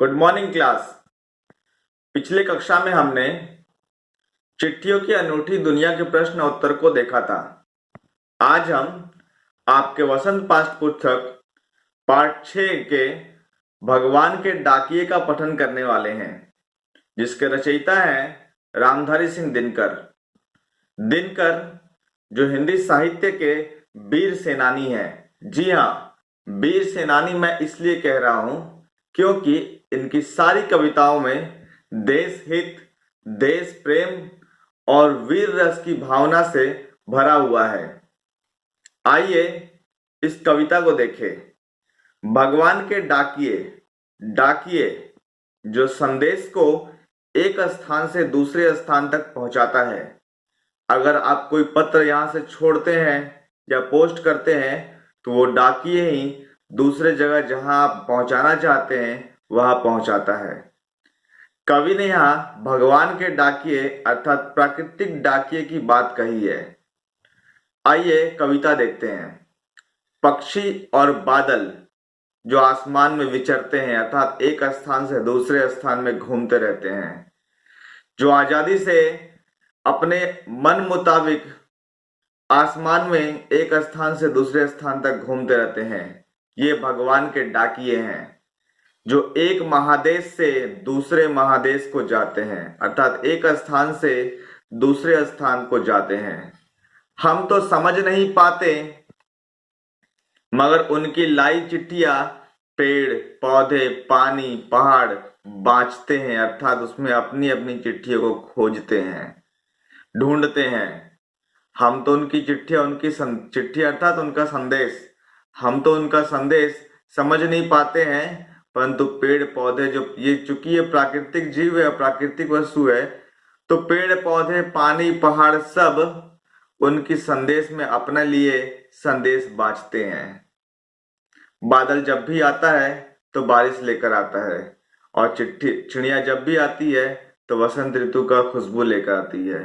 Good morning class. पिछले कक्षा में हमने चिट्ठियों की अनूठी दुनिया के प्रश्न उत्तर को देखा था। आज हम आपके वसंत पाठ्य पुस्तक पाठ 6 के भगवान के डाकिये का पठन करने वाले हैं, जिसके रचयिता हैं रामधारी सिंह दिनकर। दिनकर जो हिंदी साहित्य के वीर सेनानी हैं। जी हाँ, वीर सेनानी मैं इसलिए कह रहा हूं क्योंकि इनकी सारी कविताओं में देश हित, देश प्रेम और वीर रस की भावना से भरा हुआ है। आइए इस कविता को देखें। भगवान के डाकिये। डाकिये जो संदेश को एक स्थान से दूसरे स्थान तक पहुंचाता है। अगर आप कोई पत्र यहां से छोड़ते हैं या पोस्ट करते हैं तो वो डाकिये ही दूसरे जगह जहां आप पहुंचाना चाहते हैं वहां पहुंचाता है। कवि ने यहाँ भगवान के डाकिये अर्थात प्राकृतिक डाकिये की बात कही है। आइए कविता देखते हैं। पक्षी और बादल जो आसमान में विचरते हैं अर्थात एक स्थान से दूसरे स्थान में घूमते रहते हैं, जो आजादी से अपने मन मुताबिक आसमान में एक स्थान से दूसरे स्थान तक घूमते रहते हैं, ये भगवान के डाकिये हैं। जो एक महादेश से दूसरे महादेश को जाते हैं अर्थात एक स्थान से दूसरे स्थान को जाते हैं। हम तो समझ नहीं पाते मगर उनकी लाई चिट्ठियां पेड़ पौधे पानी पहाड़ बाँचते हैं अर्थात उसमें अपनी अपनी चिट्ठियों को खोजते हैं, ढूंढते हैं। हम तो उनकी चिट्ठियां चिट्ठी अर्थात उनका संदेश, हम तो उनका संदेश समझ नहीं पाते हैं, परंतु पेड़ पौधे जो ये चूंकि ये प्राकृतिक जीव है, प्राकृतिक वस्तु है, तो पेड़ पौधे पानी पहाड़ सब उनकी संदेश में अपने लिए संदेश बांटते हैं। बादल जब भी आता है तो बारिश लेकर आता है और चिड़िया जब भी आती है तो वसंत ऋतु का खुशबू लेकर आती है।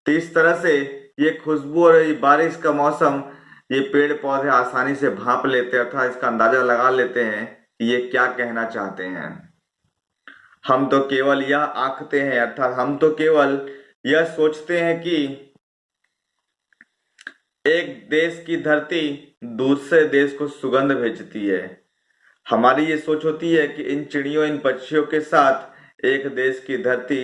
तो इस तरह से ये खुशबू और ये बारिश का मौसम ये पेड़ पौधे आसानी से भांप लेते हैं अर्थात इसका अंदाजा लगा लेते हैं कि ये क्या कहना चाहते हैं। हम तो केवल यह आंकते हैं अर्थात हम तो केवल यह सोचते हैं कि एक देश की धरती दूसरे देश को सुगंध भेजती है। हमारी ये सोच होती है कि इन चिड़ियों इन पक्षियों के साथ एक देश की धरती,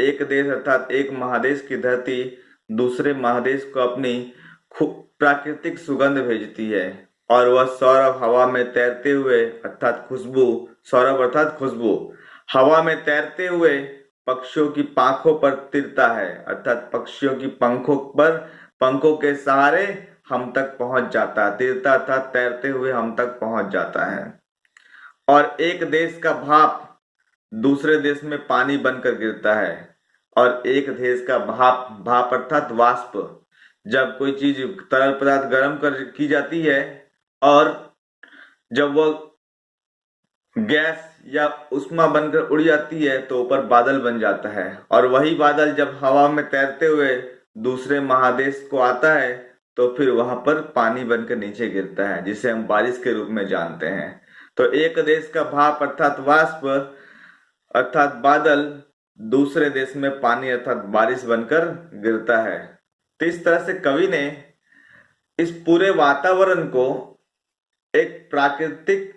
एक देश अर्थात एक महादेश की धरती दूसरे महादेश को अपनी प्राकृतिक सुगंध भेजती है और वह सौरभ हवा में तैरते हुए अर्थात खुशबू, सौरभ अर्थात खुशबू हवा में तैरते हुए पक्षियों की पांखों पर तिरता है अर्थात पक्षियों की पंखों के सहारे हम तक पहुंच जाता है। तिरता अर्थात तैरते हुए हम तक पहुंच जाता है और एक देश का भाप दूसरे देश में पानी बनकर गिरता है और एक देश का भाप अर्थात वाष्प, जब कोई चीज तरल पदार्थ गर्म की जाती है और जब वो गैस या उष्मा बनकर उड़ जाती है तो ऊपर बादल बन जाता है और वही बादल जब हवा में तैरते हुए दूसरे महादेश को आता है तो फिर वहां पर पानी बनकर नीचे गिरता है, जिसे हम बारिश के रूप में जानते हैं। तो एक देश का भाप अर्थात वाष्प अर्थात बादल दूसरे देश में पानी अर्थात बारिश बनकर गिरता है। तो इस तरह से कवि ने इस पूरे वातावरण को एक प्राकृतिक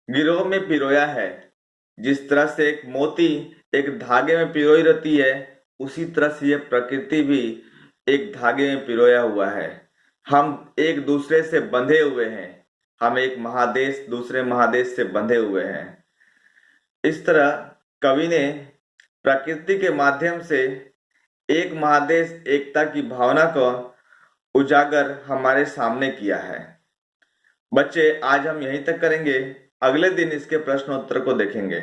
गिरोह में पिरोया है। जिस तरह से एक मोती एक धागे में पिरोई रहती है, उसी तरह से यह प्रकृति भी एक धागे में पिरोया हुआ है। हम एक दूसरे से बंधे हुए हैं, हम एक महादेश दूसरे महादेश से बंधे हुए हैं। इस तरह कवि ने प्रकृति के माध्यम से एक महादेश एकता की भावना को उजागर हमारे सामने किया है। बच्चे, आज हम यहीं तक करेंगे, अगले दिन इसके प्रश्न उत्तर को देखेंगे।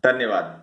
धन्यवाद।